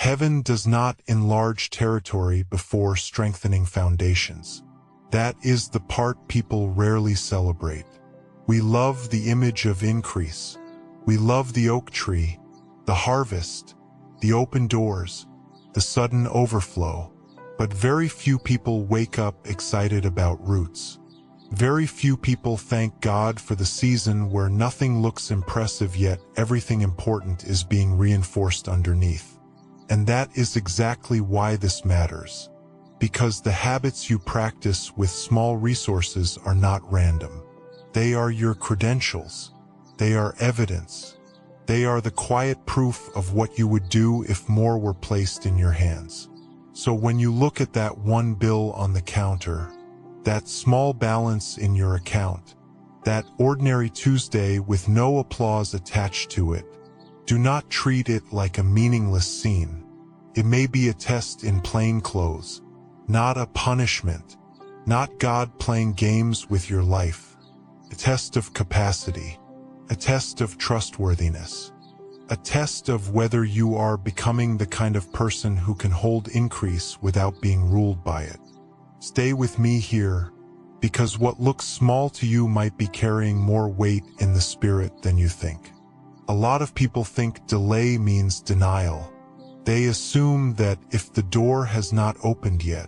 Heaven does not enlarge territory before strengthening foundations. That is the part people rarely celebrate. We love the image of increase. We love the oak tree, the harvest, the open doors, the sudden overflow. But very few people wake up excited about roots. Very few people thank God for the season where nothing looks impressive yet everything important is being reinforced underneath. And that is exactly why this matters. Because the habits you practice with small resources are not random. They are your credentials. They are evidence. They are the quiet proof of what you would do if more were placed in your hands. So when you look at that one bill on the counter, that small balance in your account, that ordinary Tuesday with no applause attached to it, do not treat it like a meaningless scene. It may be a test in plain clothes, not a punishment, not God playing games with your life. A test of capacity, a test of trustworthiness, a test of whether you are becoming the kind of person who can hold increase without being ruled by it. Stay with me here, because what looks small to you might be carrying more weight in the spirit than you think. A lot of people think delay means denial. They assume that if the door has not opened yet,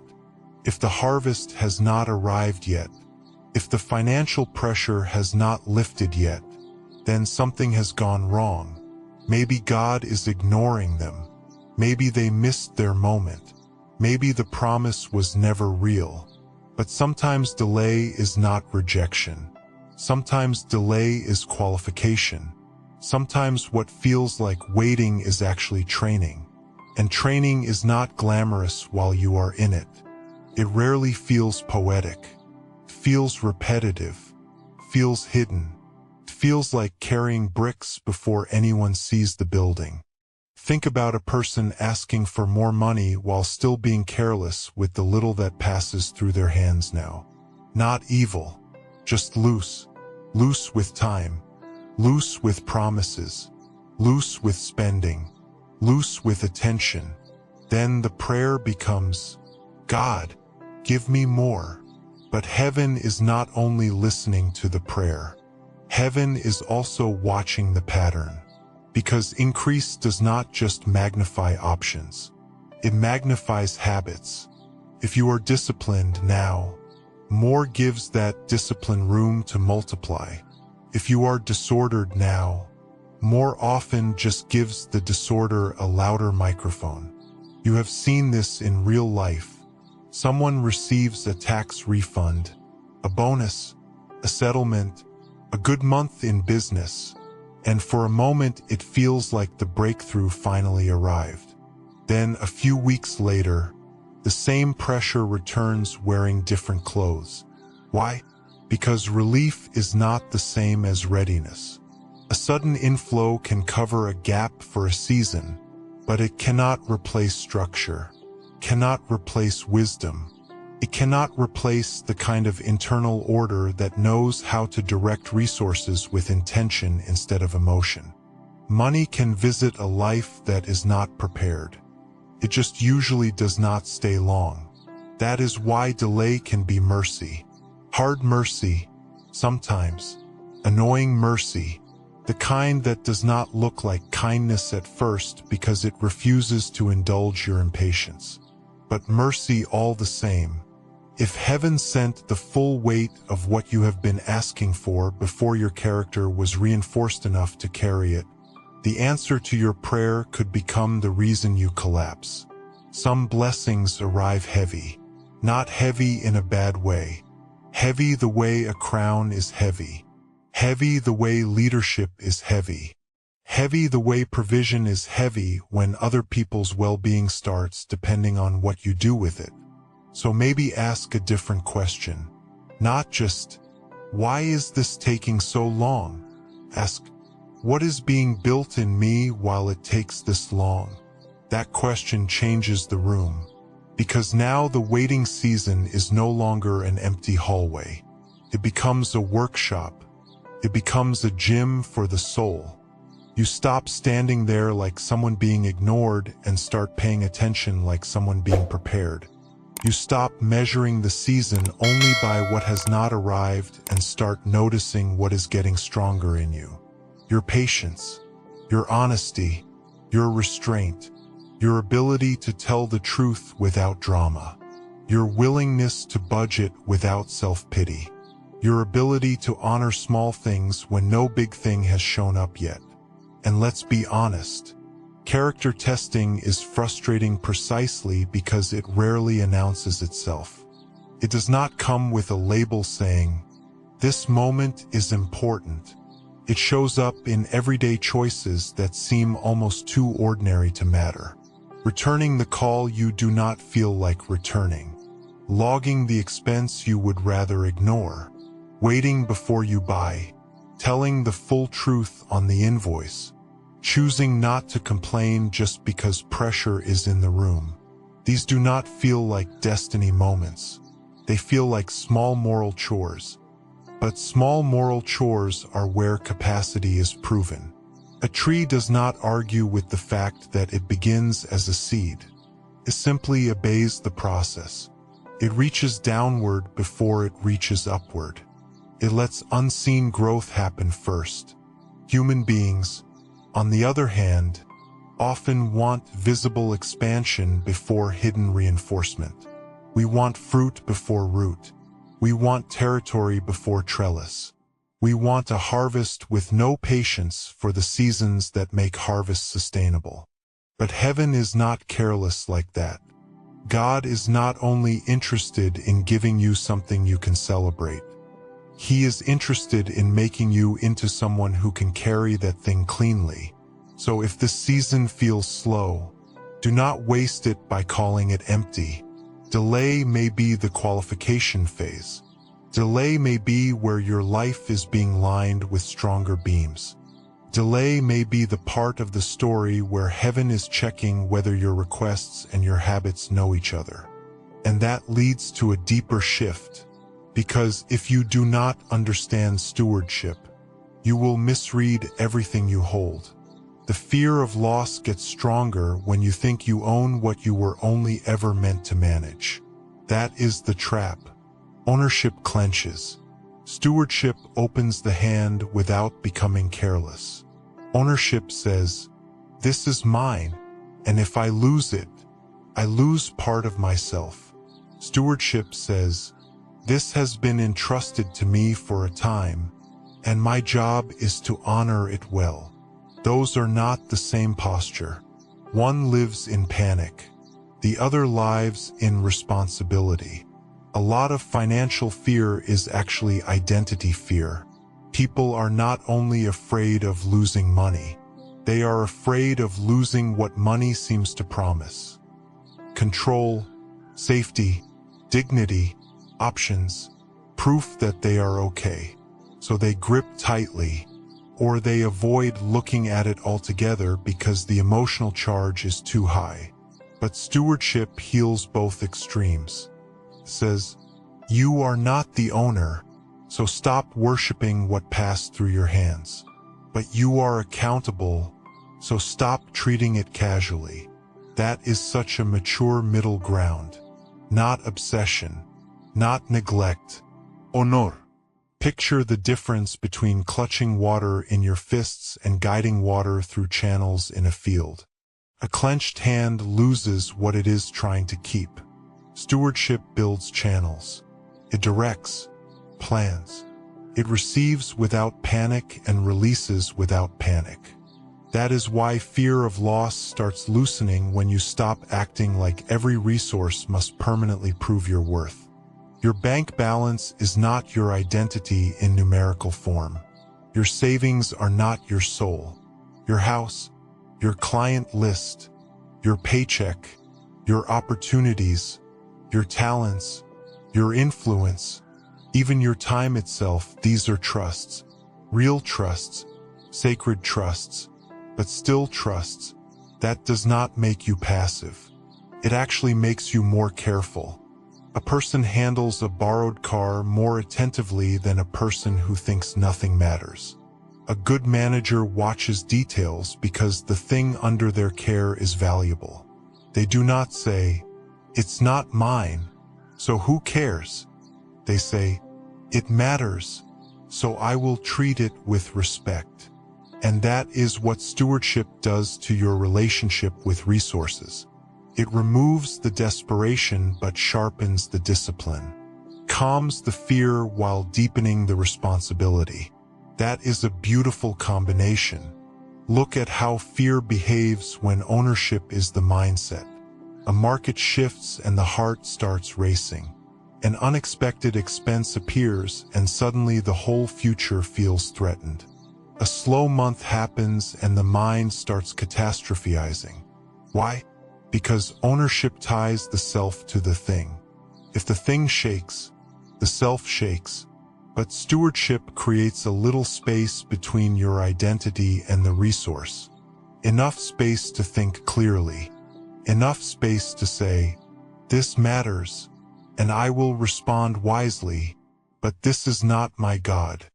if the harvest has not arrived yet, if the financial pressure has not lifted yet, then something has gone wrong. Maybe God is ignoring them. Maybe they missed their moment. Maybe the promise was never real. But sometimes delay is not rejection. Sometimes delay is qualification. Sometimes what feels like waiting is actually training. And training is not glamorous while you are in it. It rarely feels poetic, feels repetitive, feels hidden. It feels like carrying bricks before anyone sees the building. Think about a person asking for more money while still being careless with the little that passes through their hands now. Not evil, just loose. Loose with time, loose with promises, loose with spending, loose with attention. Then the prayer becomes, God, give me more. But heaven is not only listening to the prayer. Heaven is also watching the pattern. Because increase does not just magnify options. It magnifies habits. If you are disciplined now, more gives that discipline room to multiply. If you are disordered now, more often just gives the disorder a louder microphone. You have seen this in real life. Someone receives a tax refund, a bonus, a settlement, a good month in business, and for a moment it feels like the breakthrough finally arrived. Then a few weeks later, the same pressure returns wearing different clothes. Why? Because relief is not the same as readiness. A sudden inflow can cover a gap for a season, but it cannot replace structure, cannot replace wisdom. It cannot replace the kind of internal order that knows how to direct resources with intention instead of emotion. Money can visit a life that is not prepared. It just usually does not stay long. That is why delay can be mercy. Hard mercy, sometimes. Annoying mercy. The kind that does not look like kindness at first because it refuses to indulge your impatience. But mercy all the same. If heaven sent the full weight of what you have been asking for before your character was reinforced enough to carry it, the answer to your prayer could become the reason you collapse. Some blessings arrive heavy, not heavy in a bad way. Heavy the way a crown is heavy. Heavy the way leadership is heavy. Heavy the way provision is heavy when other people's well-being starts depending on what you do with it. So maybe ask a different question. Not just, why is this taking so long? Ask, what is being built in me while it takes this long? That question changes the room. Because now the waiting season is no longer an empty hallway. It becomes a workshop. It becomes a gym for the soul. You stop standing there like someone being ignored and start paying attention like someone being prepared. You stop measuring the season only by what has not arrived and start noticing what is getting stronger in you. Your patience, your honesty, your restraint, your ability to tell the truth without drama, your willingness to budget without self-pity, your ability to honor small things when no big thing has shown up yet. And let's be honest, character testing is frustrating precisely because it rarely announces itself. It does not come with a label saying, "This moment is important." It shows up in everyday choices that seem almost too ordinary to matter. Returning the call you do not feel like returning. Logging the expense you would rather ignore. Waiting before you buy. Telling the full truth on the invoice. Choosing not to complain just because pressure is in the room. These do not feel like destiny moments. They feel like small moral chores. But small moral chores are where capacity is proven. A tree does not argue with the fact that it begins as a seed. It simply obeys the process. It reaches downward before it reaches upward. It lets unseen growth happen first. Human beings, on the other hand, often want visible expansion before hidden reinforcement. We want fruit before root. We want territory before trellis. We want a harvest with no patience for the seasons that make harvest sustainable. But heaven is not careless like that. God is not only interested in giving you something you can celebrate. He is interested in making you into someone who can carry that thing cleanly. So if this season feels slow, do not waste it by calling it empty. Delay may be the qualification phase. Delay may be where your life is being lined with stronger beams. Delay may be the part of the story where heaven is checking whether your requests and your habits know each other. And that leads to a deeper shift. Because if you do not understand stewardship, you will misread everything you hold. The fear of loss gets stronger when you think you own what you were only ever meant to manage. That is the trap. Ownership clenches. Stewardship opens the hand without becoming careless. Ownership says, "This is mine, and if I lose it, I lose part of myself." Stewardship says, "This has been entrusted to me for a time, and my job is to honor it well." Those are not the same posture. One lives in panic. The other lives in responsibility. A lot of financial fear is actually identity fear. People are not only afraid of losing money, they are afraid of losing what money seems to promise. Control, safety, dignity, options, proof that they are okay. So they grip tightly, or they avoid looking at it altogether because the emotional charge is too high. But stewardship heals both extremes. It says, you are not the owner, so stop worshiping what passed through your hands. But you are accountable, so stop treating it casually. That is such a mature middle ground. Not obsession, not neglect. Honor. Picture the difference between clutching water in your fists and guiding water through channels in a field. A clenched hand loses what it is trying to keep. Stewardship builds channels. It directs, plans. It receives without panic and releases without panic. That is why fear of loss starts loosening when you stop acting like every resource must permanently prove your worth. Your bank balance is not your identity in numerical form. Your savings are not your soul. Your house, your client list, your paycheck, your opportunities, your talents, your influence, even your time itself, these are trusts. Real trusts, sacred trusts, but still trusts. That does not make you passive. It actually makes you more careful. A person handles a borrowed car more attentively than a person who thinks nothing matters. A good manager watches details because the thing under their care is valuable. They do not say, "It's not mine, so who cares?" They say, "It matters, so I will treat it with respect." And that is what stewardship does to your relationship with resources. It removes the desperation but sharpens the discipline, calms the fear while deepening the responsibility. That is a beautiful combination. Look at how fear behaves when ownership is the mindset. A market shifts and the heart starts racing. An unexpected expense appears and suddenly the whole future feels threatened. A slow month happens and the mind starts catastrophizing. Why? Because ownership ties the self to the thing. If the thing shakes, the self shakes. But stewardship creates a little space between your identity and the resource. Enough space to think clearly. Enough space to say, "This matters, and I will respond wisely, but this is not my God.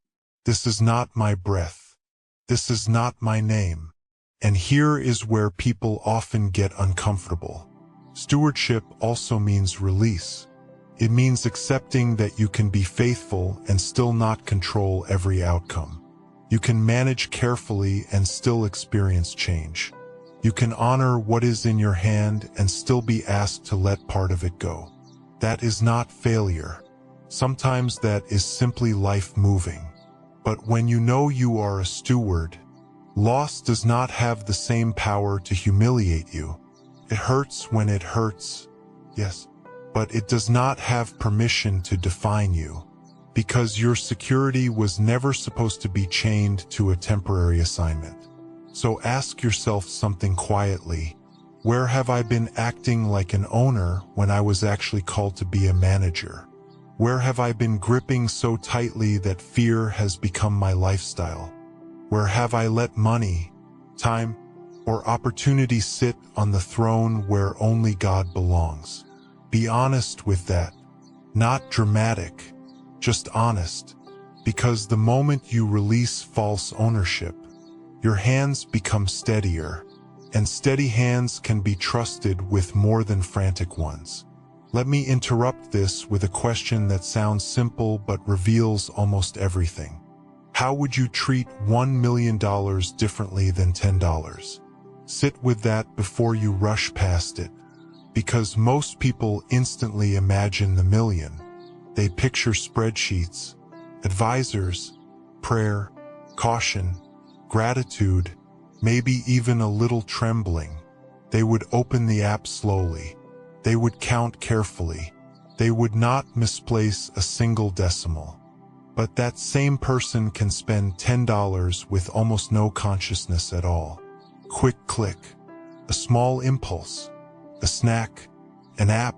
This is not my breath. This is not my name." And here is where people often get uncomfortable. Stewardship also means release. It means accepting that you can be faithful and still not control every outcome. You can manage carefully and still experience change. You can honor what is in your hand and still be asked to let part of it go. That is not failure. Sometimes that is simply life moving. But when you know you are a steward, loss does not have the same power to humiliate you. It hurts when it hurts, yes, but it does not have permission to define you, because your security was never supposed to be chained to a temporary assignment. So ask yourself something quietly. Where have I been acting like an owner when I was actually called to be a manager? Where have I been gripping so tightly that fear has become my lifestyle? Where have I let money, time, or opportunity sit on the throne where only God belongs? Be honest with that. Not dramatic, just honest. Because the moment you release false ownership, your hands become steadier, and steady hands can be trusted with more than frantic ones. Let me interrupt this with a question that sounds simple but reveals almost everything. How would you treat $1 million differently than $10? Sit with that before you rush past it. Because most people instantly imagine the million. They picture spreadsheets, advisors, prayer, caution, gratitude, maybe even a little trembling. They would open the app slowly. They would count carefully. They would not misplace a single decimal. But that same person can spend $10 with almost no consciousness at all. Quick click, a small impulse, a snack, an app,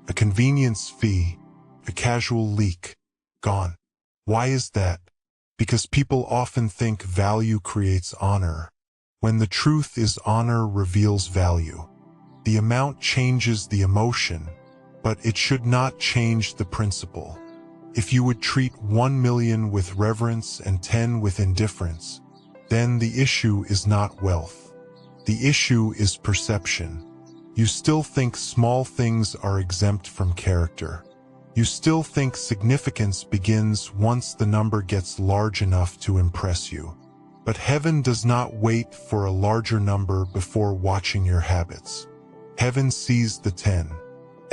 a convenience fee, a casual leak, gone. Why is that? Because people often think value creates honor, when the truth is honor reveals value. The amount changes the emotion, but it should not change the principle. If you would treat 1 million with reverence and 10 with indifference, then the issue is not wealth. The issue is perception. You still think small things are exempt from character. You still think significance begins once the number gets large enough to impress you. But heaven does not wait for a larger number before watching your habits. Heaven sees the 10.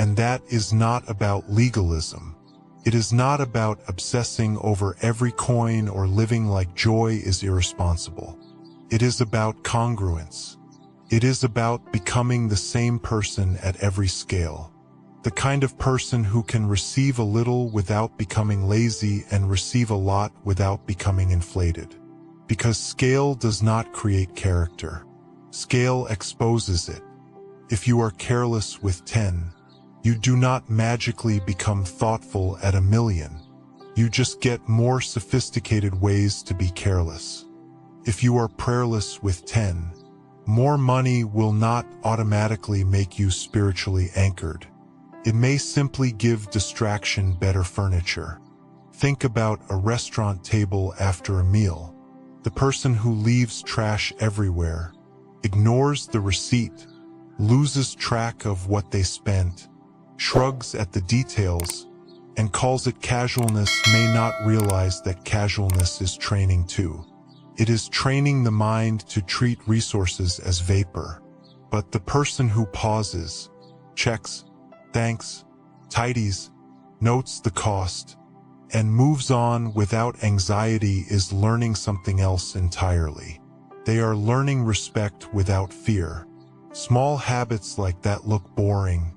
And that is not about legalism. It is not about obsessing over every coin or living like joy is irresponsible. It is about congruence. It is about becoming the same person at every scale. The kind of person who can receive a little without becoming lazy and receive a lot without becoming inflated. Because scale does not create character. Scale exposes it. If you are careless with 10, you do not magically become thoughtful at 1 million. You just get more sophisticated ways to be careless. If you are prayerless with 10, more money will not automatically make you spiritually anchored. It may simply give distraction better furniture. Think about a restaurant table after a meal. The person who leaves trash everywhere, ignores the receipt, loses track of what they spent, shrugs at the details, and calls it casualness may not realize that casualness is training too. It is training the mind to treat resources as vapor. But the person who pauses, checks, thanks, tidies, notes the cost, and moves on without anxiety is learning something else entirely. They are learning respect without fear. Small habits like that look boring,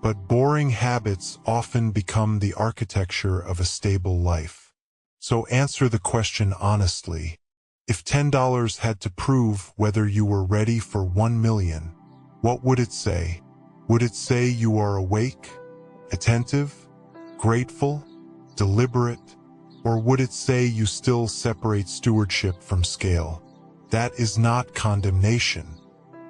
but boring habits often become the architecture of a stable life. So answer the question honestly. If $10 had to prove whether you were ready for 1 million, what would it say? Would it say you are awake, attentive, grateful, deliberate, or would it say you still separate stewardship from scale? That is not condemnation.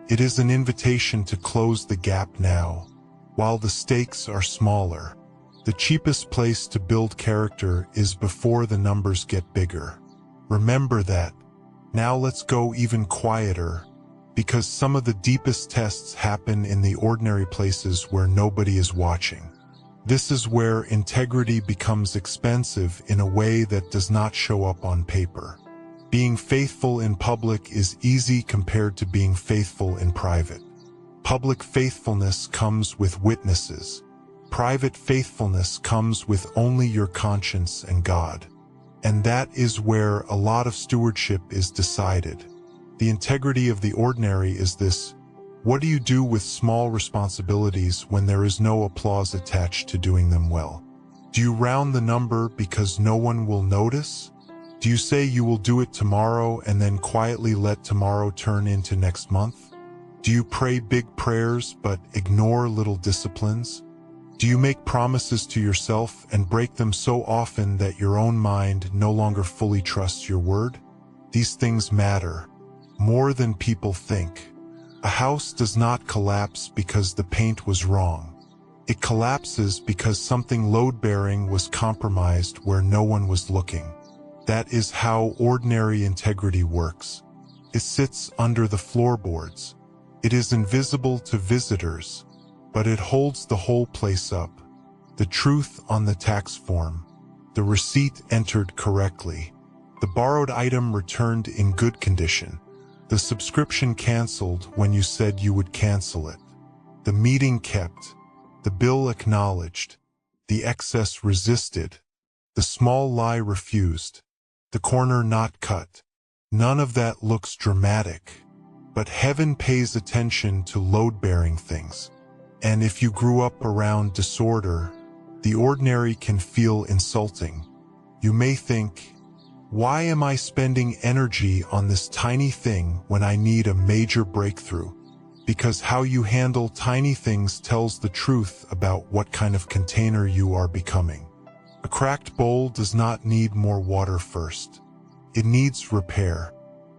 It is an invitation to close the gap now, while the stakes are smaller. The cheapest place to build character is before the numbers get bigger. Remember that. Now let's go even quieter, because some of the deepest tests happen in the ordinary places where nobody is watching. This is where integrity becomes expensive in a way that does not show up on paper. Being faithful in public is easy compared to being faithful in private. Public faithfulness comes with witnesses. Private faithfulness comes with only your conscience and God. And that is where a lot of stewardship is decided. The integrity of the ordinary is this: what do you do with small responsibilities when there is no applause attached to doing them well? Do you round the number because no one will notice? Do you say you will do it tomorrow and then quietly let tomorrow turn into next month? Do you pray big prayers but ignore little disciplines? Do you make promises to yourself and break them so often that your own mind no longer fully trusts your word? These things matter more than people think. A house does not collapse because the paint was wrong. It collapses because something load-bearing was compromised where no one was looking. That is how ordinary integrity works. It sits under the floorboards. It is invisible to visitors, but it holds the whole place up. The truth on the tax form. The receipt entered correctly. The borrowed item returned in good condition. The subscription canceled when you said you would cancel it. The meeting kept. The bill acknowledged. The excess resisted. The small lie refused. The corner not cut. None of that looks dramatic. But heaven pays attention to load-bearing things. And if you grew up around disorder, the ordinary can feel insulting. You may think, why am I spending energy on this tiny thing when I need a major breakthrough? Because how you handle tiny things tells the truth about what kind of container you are becoming. A cracked bowl does not need more water first. It needs repair.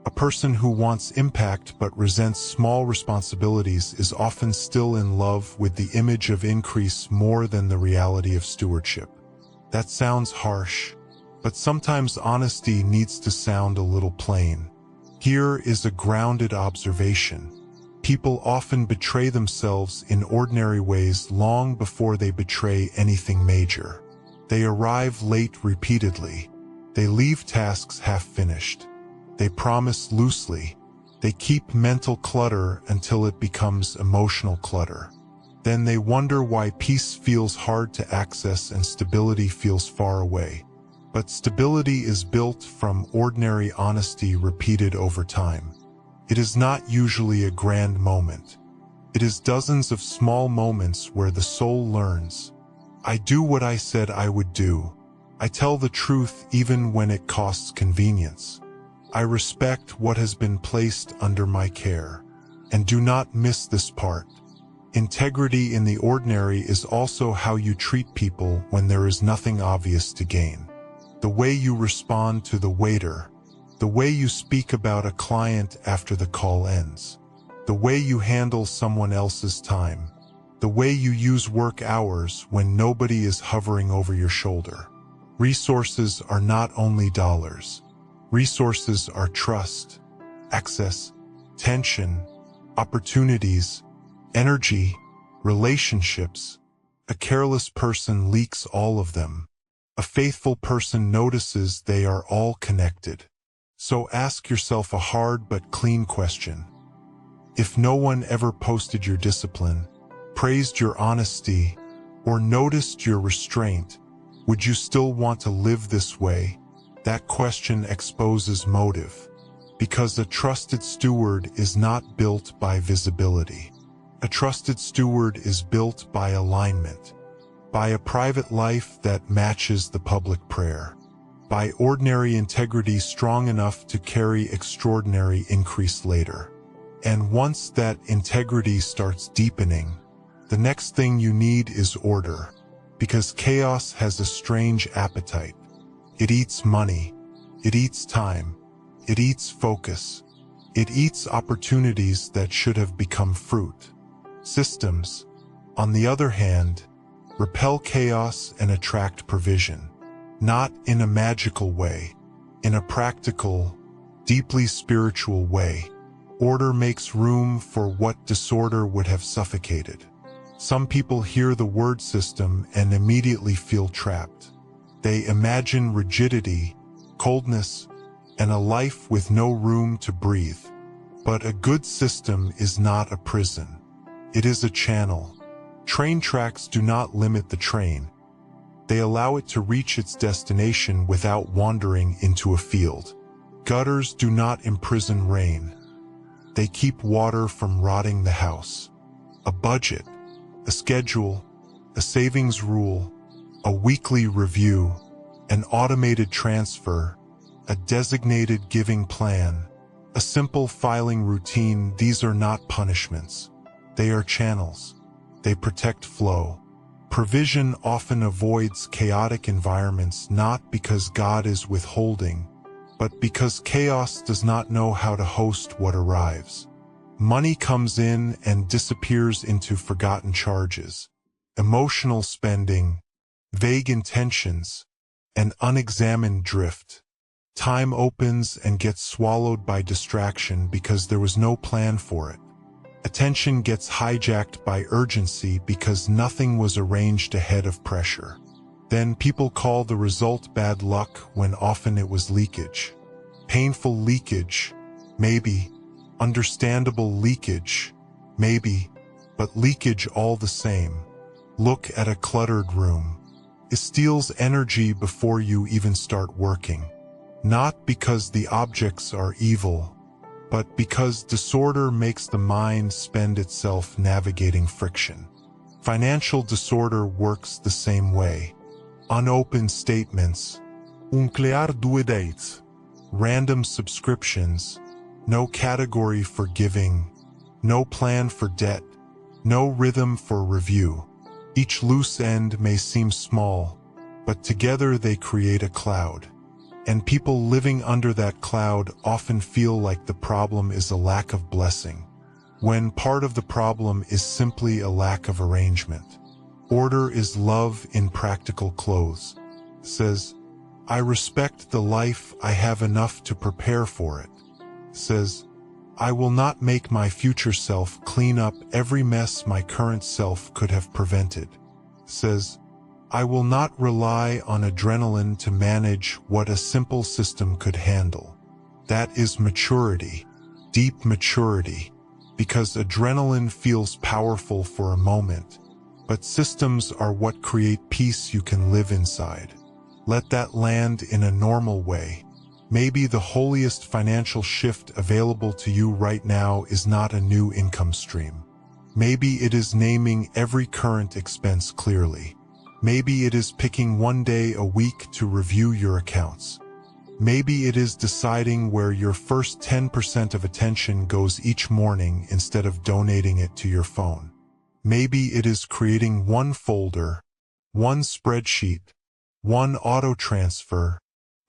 A person who wants impact but resents small responsibilities is often still in love with the image of increase more than the reality of stewardship. That sounds harsh, but sometimes honesty needs to sound a little plain. Here is a grounded observation. People often betray themselves in ordinary ways long before they betray anything major. They arrive late repeatedly. They leave tasks half-finished. They promise loosely. They keep mental clutter until it becomes emotional clutter. Then they wonder why peace feels hard to access and stability feels far away. But stability is built from ordinary honesty repeated over time. It is not usually a grand moment. It is dozens of small moments where the soul learns. I do what I said I would do. I tell the truth even when it costs convenience. I respect what has been placed under my care. And do not miss this part. Integrity in the ordinary is also how you treat people when there is nothing obvious to gain. The way you respond to the waiter. The way you speak about a client after the call ends. The way you handle someone else's time. The way you use work hours when nobody is hovering over your shoulder. Resources are not only dollars. Resources are trust, access, tension, opportunities, energy, relationships. A careless person leaks all of them. A faithful person notices they are all connected. So ask yourself a hard but clean question. If no one ever posted your discipline, praised your honesty, or noticed your restraint, would you still want to live this way? That question exposes motive, because a trusted steward is not built by visibility. A trusted steward is built by alignment, by a private life that matches the public prayer, by ordinary integrity strong enough to carry extraordinary increase later. And once that integrity starts deepening, the next thing you need is order, because chaos has a strange appetite. It eats money, it eats time, it eats focus, it eats opportunities that should have become fruit. Systems, on the other hand, repel chaos and attract provision, not in a magical way, in a practical, deeply spiritual way. Order makes room for what disorder would have suffocated. Some people hear the word system and immediately feel trapped. They imagine rigidity, coldness, and a life with no room to breathe. But a good system is not a prison. It is a channel. Train tracks do not limit the train. They allow it to reach its destination without wandering into a field. Gutters do not imprison rain. They keep water from rotting the house. A budget, a schedule, a savings rule, a weekly review, an automated transfer, a designated giving plan, a simple filing routine. These are not punishments. They are channels. They protect flow. Provision often avoids chaotic environments not because God is withholding, but because chaos does not know how to host what arrives. Money comes in and disappears into forgotten charges, emotional spending, vague intentions, and unexamined drift. Time opens and gets swallowed by distraction because there was no plan for it. Attention gets hijacked by urgency because nothing was arranged ahead of pressure. Then people call the result bad luck when often it was leakage. Painful leakage, maybe. Understandable leakage, maybe. But leakage all the same. Look at a cluttered room. It steals energy before you even start working. Not because the objects are evil, but because disorder makes the mind spend itself navigating friction. Financial disorder works the same way. Unopened statements, unclear due dates, random subscriptions, no category for giving, no plan for debt, no rhythm for review. Each loose end may seem small, but together they create a cloud. And people living under that cloud often feel like the problem is a lack of blessing, when part of the problem is simply a lack of arrangement. Order is love in practical clothes. Says, I respect the life I have enough to prepare for it. Says, I will not make my future self clean up every mess my current self could have prevented. Says, I will not rely on adrenaline to manage what a simple system could handle. That is maturity, deep maturity, because adrenaline feels powerful for a moment, but systems are what create peace you can live inside. Let that land in a normal way. Maybe the holiest financial shift available to you right now is not a new income stream. Maybe it is naming every current expense clearly. Maybe it is picking one day a week to review your accounts. Maybe it is deciding where your first 10% of attention goes each morning instead of donating it to your phone. Maybe it is creating one folder, one spreadsheet, one auto transfer,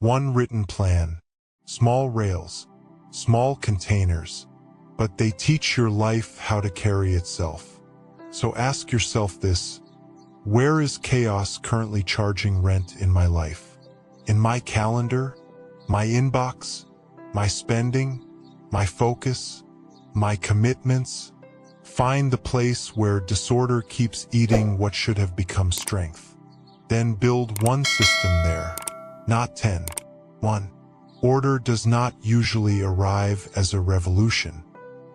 one written plan. Small rails, small containers, but they teach your life how to carry itself. So ask yourself this: where is chaos currently charging rent in my life? In my calendar? My inbox, my spending, my focus, my commitments. Find the place where disorder keeps eating what should have become strength. Then build one system there, not 10. 1. Order does not usually arrive as a revolution.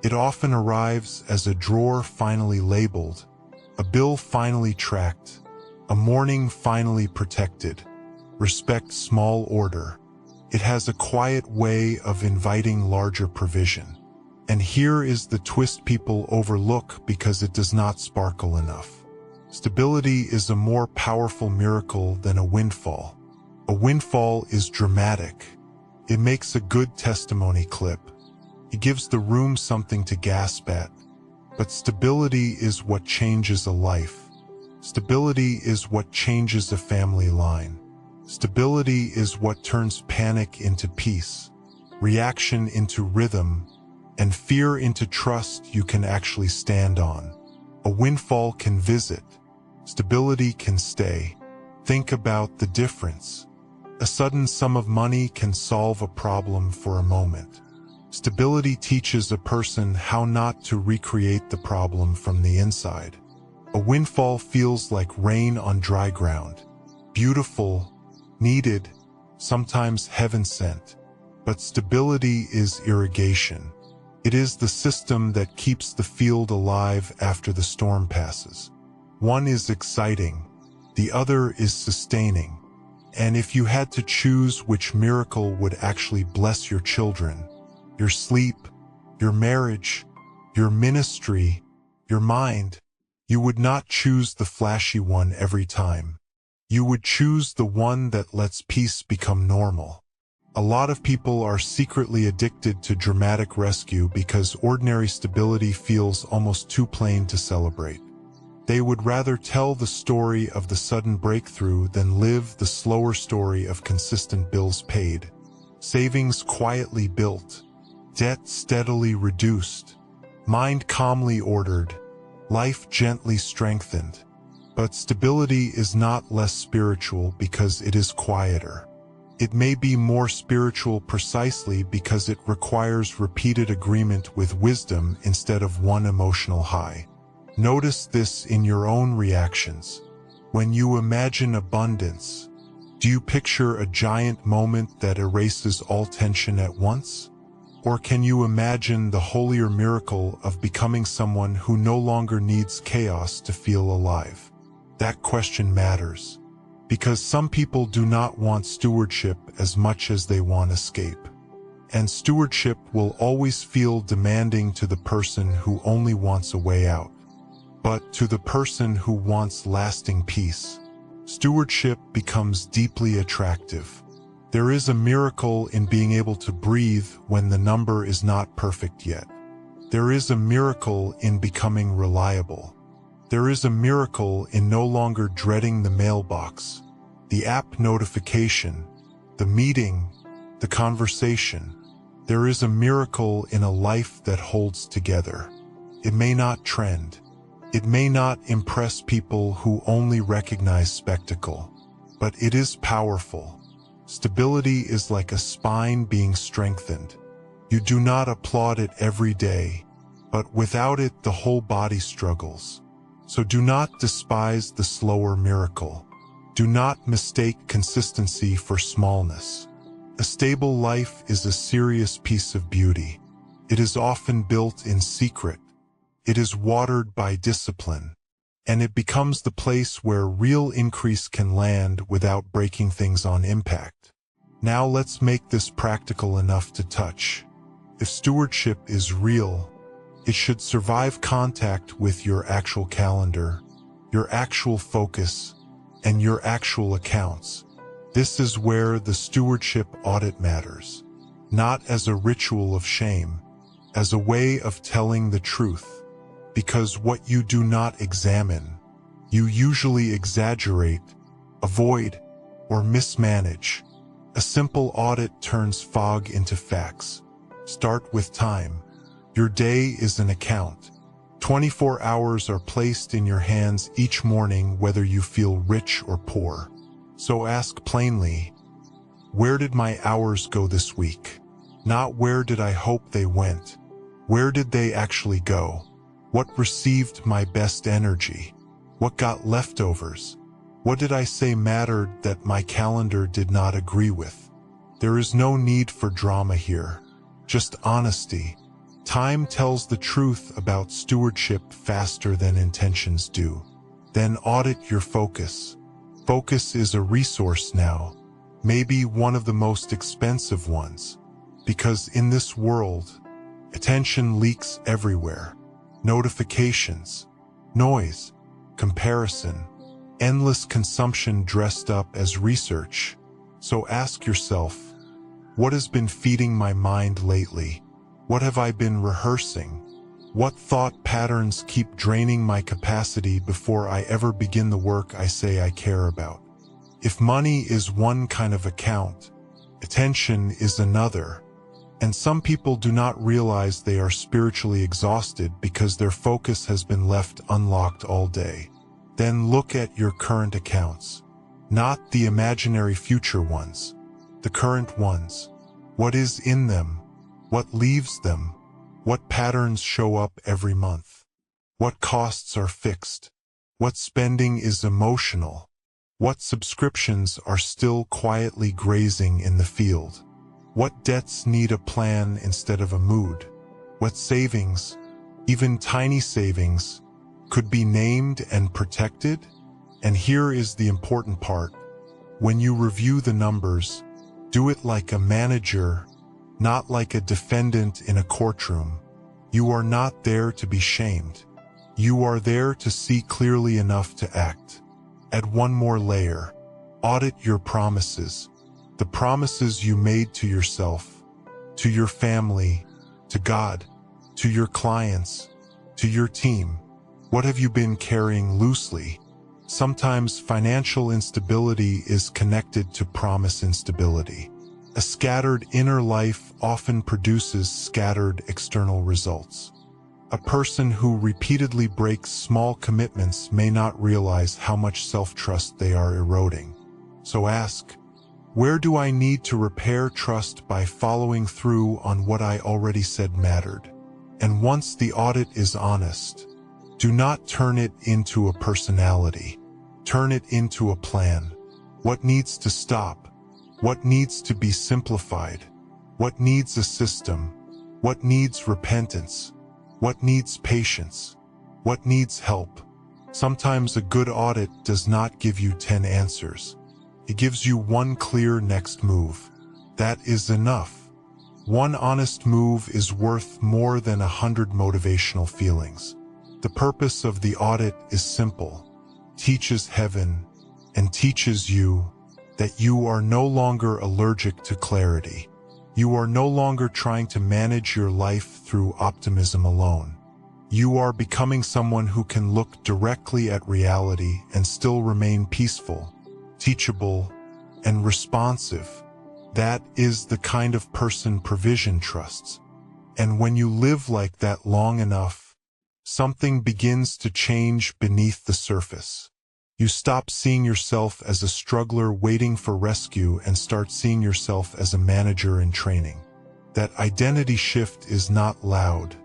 It often arrives as a drawer finally labeled, a bill finally tracked, a morning finally protected. Respect small order. It has a quiet way of inviting larger provision. And here is the twist people overlook because it does not sparkle enough. Stability is a more powerful miracle than a windfall. A windfall is dramatic. It makes a good testimony clip. It gives the room something to gasp at. But stability is what changes a life. Stability is what changes a family line. Stability is what turns panic into peace, reaction into rhythm, and fear into trust you can actually stand on. A windfall can visit. Stability can stay. Think about the difference. A sudden sum of money can solve a problem for a moment. Stability teaches a person how not to recreate the problem from the inside. A windfall feels like rain on dry ground. Beautiful, needed, sometimes heaven-sent. But stability is irrigation. It is the system that keeps the field alive after the storm passes. One is exciting, the other is sustaining. And if you had to choose which miracle would actually bless your children, your sleep, your marriage, your ministry, your mind, you would not choose the flashy one every time. You would choose the one that lets peace become normal. A lot of people are secretly addicted to dramatic rescue because ordinary stability feels almost too plain to celebrate. They would rather tell the story of the sudden breakthrough than live the slower story of consistent bills paid, savings quietly built, debt steadily reduced, mind calmly ordered, life gently strengthened. But stability is not less spiritual because it is quieter. It may be more spiritual precisely because it requires repeated agreement with wisdom instead of one emotional high. Notice this in your own reactions. When you imagine abundance, do you picture a giant moment that erases all tension at once? Or can you imagine the holier miracle of becoming someone who no longer needs chaos to feel alive? That question matters, because some people do not want stewardship as much as they want escape. And stewardship will always feel demanding to the person who only wants a way out. But to the person who wants lasting peace, stewardship becomes deeply attractive. There is a miracle in being able to breathe when the number is not perfect yet. There is a miracle in becoming reliable. There is a miracle in no longer dreading the mailbox, the app notification, the meeting, the conversation. There is a miracle in a life that holds together. It may not trend. It may not impress people who only recognize spectacle, but it is powerful. Stability is like a spine being strengthened. You do not applaud it every day, but without it the whole body struggles. So do not despise the slower miracle. Do not mistake consistency for smallness. A stable life is a serious piece of beauty. It is often built in secret. It is watered by discipline. And it becomes the place where real increase can land without breaking things on impact. Now let's make this practical enough to touch. If stewardship is real, it should survive contact with your actual calendar, your actual focus, and your actual accounts. This is where the stewardship audit matters, not as a ritual of shame, as a way of telling the truth. Because what you do not examine, you usually exaggerate, avoid, or mismanage. A simple audit turns fog into facts. Start with time. Your day is an account. 24 hours are placed in your hands each morning whether you feel rich or poor. So ask plainly, Where did my hours go this week? Not where did I hope they went. Where did they actually go? What received my best energy? What got leftovers? What did I say mattered that my calendar did not agree with? There is no need for drama here, just honesty. Time tells the truth about stewardship faster than intentions do. Then audit your focus. Focus is a resource now, maybe one of the most expensive ones, because in this world, attention leaks everywhere. Notifications, noise, comparison, endless consumption dressed up as research. So ask yourself, what has been feeding my mind lately? What have I been rehearsing? What thought patterns keep draining my capacity before I ever begin the work I say I care about? If money is one kind of account, attention is another. And some people do not realize they are spiritually exhausted because their focus has been left unlocked all day. Then look at your current accounts, not the imaginary future ones, the current ones. What is in them? What leaves them? What patterns show up every month? What costs are fixed? What spending is emotional? What subscriptions are still quietly grazing in the field? What debts need a plan instead of a mood? What savings, even tiny savings, could be named and protected? And here is the important part. When you review the numbers, do it like a manager, not like a defendant in a courtroom. You are not there to be shamed. You are there to see clearly enough to act. Add one more layer. Audit your promises. The promises you made to yourself, to your family, to God, to your clients, to your team. What have you been carrying loosely? Sometimes financial instability is connected to promise instability. A scattered inner life often produces scattered external results. A person who repeatedly breaks small commitments may not realize how much self-trust they are eroding. So ask, where do I need to repair trust by following through on what I already said mattered? And once the audit is honest, do not turn it into a personality. Turn it into a plan. What needs to stop? What needs to be simplified? What needs a system? What needs repentance? What needs patience? What needs help? Sometimes a good audit does not give you 10 answers. It gives you one clear next move. That is enough. One honest move is worth more than 100 motivational feelings. The purpose of the audit is simple. Teaches heaven and teaches you that you are no longer allergic to clarity. You are no longer trying to manage your life through optimism alone. You are becoming someone who can look directly at reality and still remain peaceful, teachable, and responsive. That is the kind of person provision trusts. And when you live like that long enough, something begins to change beneath the surface. You stop seeing yourself as a struggler waiting for rescue and start seeing yourself as a manager in training. That identity shift is not loud,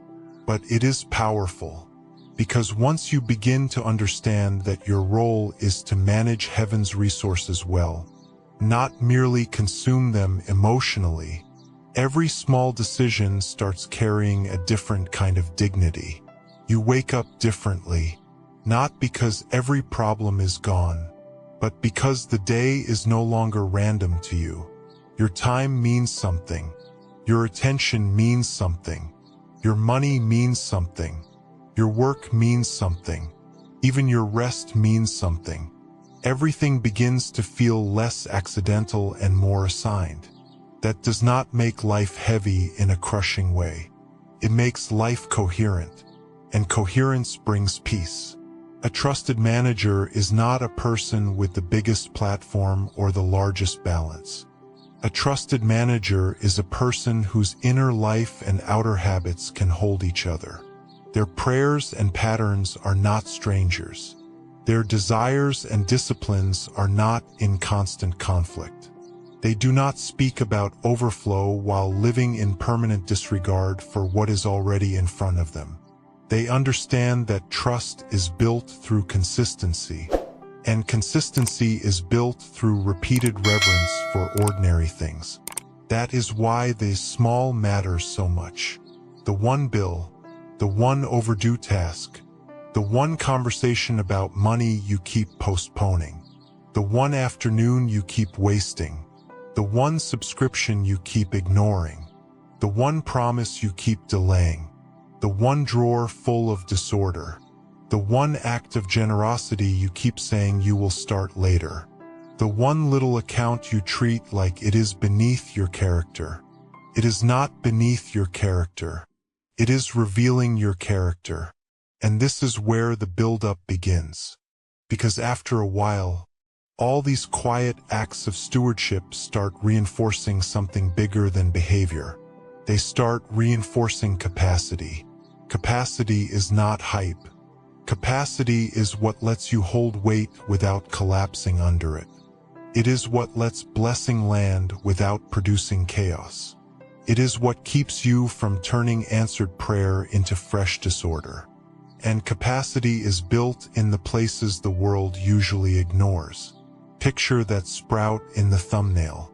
but it is powerful. Because once you begin to understand that your role is to manage heaven's resources well, not merely consume them emotionally, every small decision starts carrying a different kind of dignity. You wake up differently. Not because every problem is gone, but because the day is no longer random to you. Your time means something. Your attention means something. Your money means something. Your work means something. Even your rest means something. Everything begins to feel less accidental and more assigned. That does not make life heavy in a crushing way. It makes life coherent, and coherence brings peace. A trusted manager is not a person with the biggest platform or the largest balance. A trusted manager is a person whose inner life and outer habits can hold each other. Their prayers and patterns are not strangers. Their desires and disciplines are not in constant conflict. They do not speak about overflow while living in permanent disregard for what is already in front of them. They understand that trust is built through consistency, and consistency is built through repeated reverence for ordinary things. That is why the small matters so much. The one bill, the one overdue task, the one conversation about money you keep postponing, the one afternoon you keep wasting, the one subscription you keep ignoring, the one promise you keep delaying, the one drawer full of disorder, the one act of generosity you keep saying you will start later, the one little account you treat like it is beneath your character. It is not beneath your character. It is revealing your character. And this is where the build-up begins. Because after a while, all these quiet acts of stewardship start reinforcing something bigger than behavior. They start reinforcing capacity. Capacity is not hype. Capacity is what lets you hold weight without collapsing under it. It is what lets blessing land without producing chaos. It is what keeps you from turning answered prayer into fresh disorder. And capacity is built in the places the world usually ignores. Picture that sprout in the thumbnail.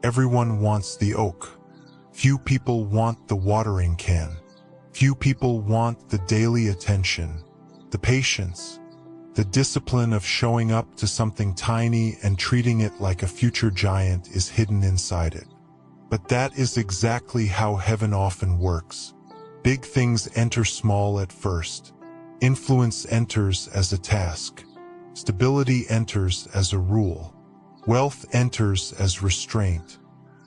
Everyone wants the oak. Few people want the watering can. Few people want the daily attention, the patience, the discipline of showing up to something tiny and treating it like a future giant is hidden inside it. But that is exactly how heaven often works. Big things enter small at first. Influence enters as a task. Stability enters as a rule. Wealth enters as restraint.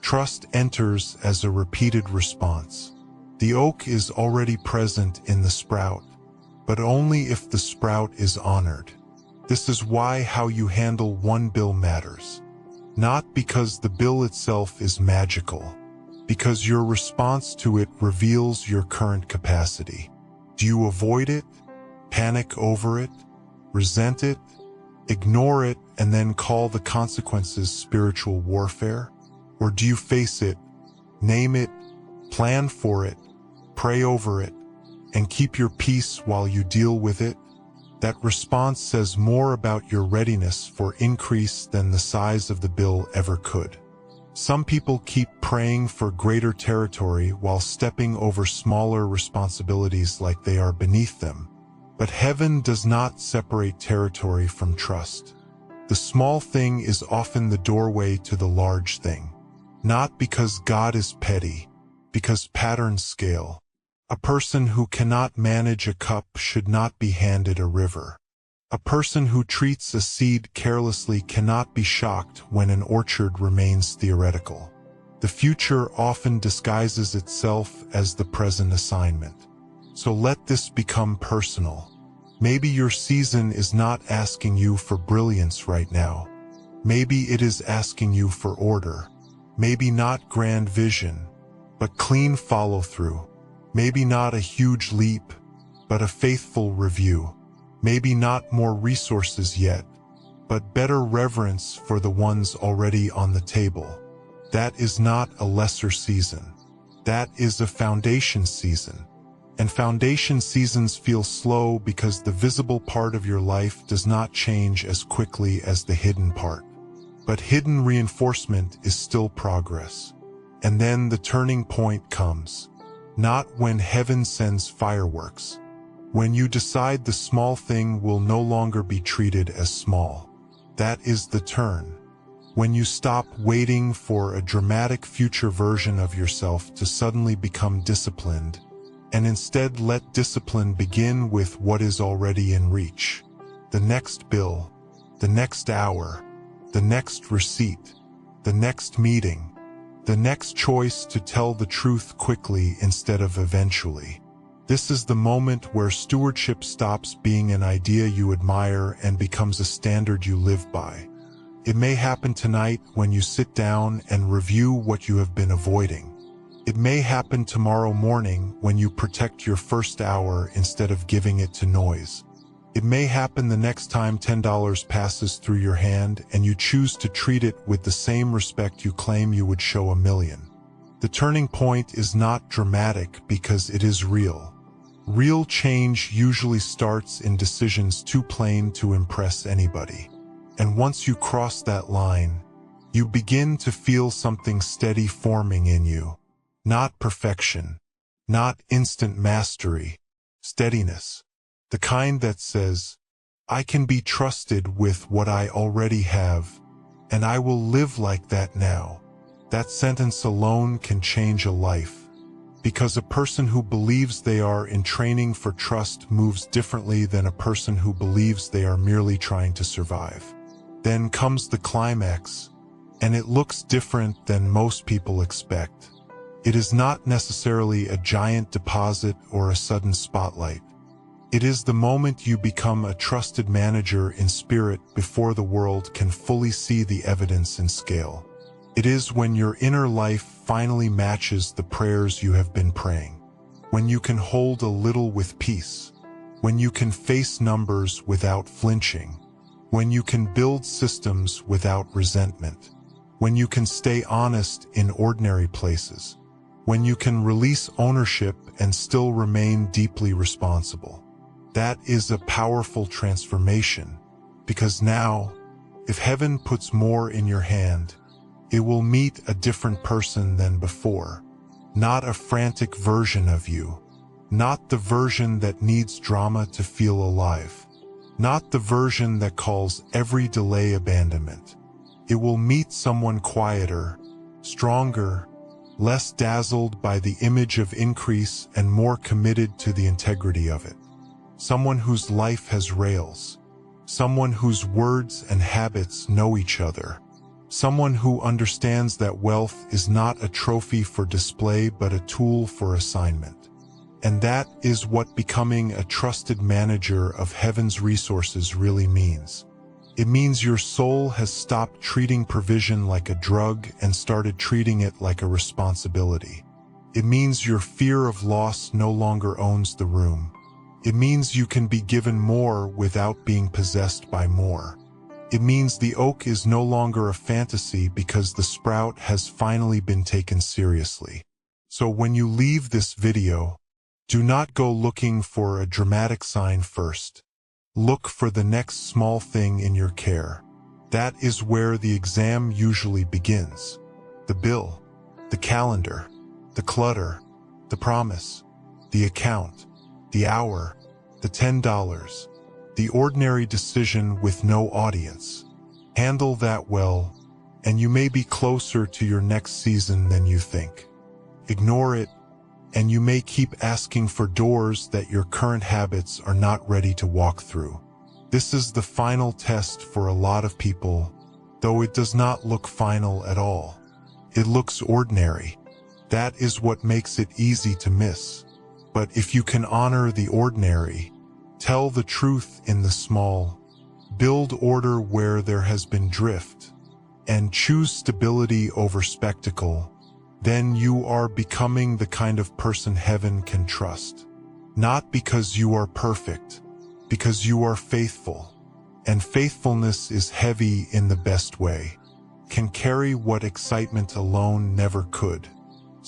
Trust enters as a repeated response. The oak is already present in the sprout, but only if the sprout is honored. This is why how you handle one bill matters. Not because the bill itself is magical, because your response to it reveals your current capacity. Do you avoid it? Panic over it? Resent it? Ignore it and then call the consequences spiritual warfare? Or do you face it, name it, plan for it, pray over it, and keep your peace while you deal with it? That response says more about your readiness for increase than the size of the bill ever could. Some people keep praying for greater territory while stepping over smaller responsibilities like they are beneath them. But heaven does not separate territory from trust. The small thing is often the doorway to the large thing. Not because God is petty, because patterns scale. A person who cannot manage a cup should not be handed a river. A person who treats a seed carelessly cannot be shocked when an orchard remains theoretical. The future often disguises itself as the present assignment. So let this become personal. Maybe your season is not asking you for brilliance right now. Maybe it is asking you for order. Maybe not grand vision, but clean follow-through. Maybe not a huge leap, but a faithful review. Maybe not more resources yet, but better reverence for the ones already on the table. That is not a lesser season. That is a foundation season. And foundation seasons feel slow because the visible part of your life does not change as quickly as the hidden part. But hidden reinforcement is still progress. And then the turning point comes. Not when heaven sends fireworks. When you decide the small thing will no longer be treated as small. That is the turn. When you stop waiting for a dramatic future version of yourself to suddenly become disciplined, and instead let discipline begin with what is already in reach. The next bill, the next hour, the next receipt, the next meeting, the next choice to tell the truth quickly instead of eventually. This is the moment where stewardship stops being an idea you admire and becomes a standard you live by. It may happen tonight when you sit down and review what you have been avoiding. It may happen tomorrow morning when you protect your first hour instead of giving it to noise. It may happen the next time $10 passes through your hand and you choose to treat it with the same respect you claim you would show $1 million. The turning point is not dramatic because it is real. Real change usually starts in decisions too plain to impress anybody. And once you cross that line, you begin to feel something steady forming in you. Not perfection, not instant mastery, steadiness. The kind that says, I can be trusted with what I already have, and I will live like that now. That sentence alone can change a life, because a person who believes they are in training for trust moves differently than a person who believes they are merely trying to survive. Then comes the climax, and it looks different than most people expect. It is not necessarily a giant deposit or a sudden spotlight. It is the moment you become a trusted manager in spirit before the world can fully see the evidence in scale. It is when your inner life finally matches the prayers you have been praying. When you can hold a little with peace. When you can face numbers without flinching. When you can build systems without resentment. When you can stay honest in ordinary places. When you can release ownership and still remain deeply responsible. That is a powerful transformation, because now, if heaven puts more in your hand, it will meet a different person than before. Not a frantic version of you. Not the version that needs drama to feel alive. Not the version that calls every delay abandonment. It will meet someone quieter, stronger, less dazzled by the image of increase and more committed to the integrity of it. Someone whose life has rails. Someone whose words and habits know each other. Someone who understands that wealth is not a trophy for display but a tool for assignment. And that is what becoming a trusted manager of heaven's resources really means. It means your soul has stopped treating provision like a drug and started treating it like a responsibility. It means your fear of loss no longer owns the room. It means you can be given more without being possessed by more. It means the oak is no longer a fantasy because the sprout has finally been taken seriously. So when you leave this video, do not go looking for a dramatic sign first. Look for the next small thing in your care. That is where the exam usually begins. The bill, the calendar, the clutter, the promise, the account, the hour, the $10, the ordinary decision with no audience. Handle that well, and you may be closer to your next season than you think. Ignore it, and you may keep asking for doors that your current habits are not ready to walk through. This is the final test for a lot of people, though it does not look final at all. It looks ordinary. That is what makes it easy to miss. But if you can honor the ordinary, tell the truth in the small, build order where there has been drift, and choose stability over spectacle, then you are becoming the kind of person heaven can trust. Not because you are perfect, because you are faithful. And faithfulness is heavy in the best way, can carry what excitement alone never could.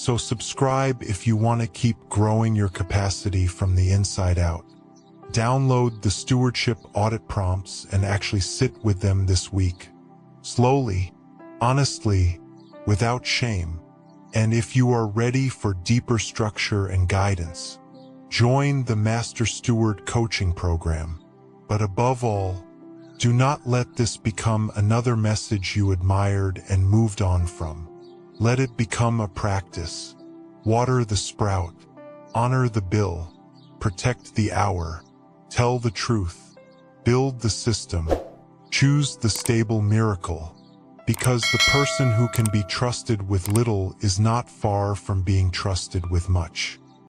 So subscribe if you want to keep growing your capacity from the inside out. Download the Stewardship audit prompts and actually sit with them this week. Slowly, honestly, without shame. And if you are ready for deeper structure and guidance, join the Master Steward coaching program. But above all, do not let this become another message you admired and moved on from. Let it become a practice. Water the sprout, honor the bill, protect the hour, tell the truth, build the system, choose the stable miracle. Because the person who can be trusted with little is not far from being trusted with much.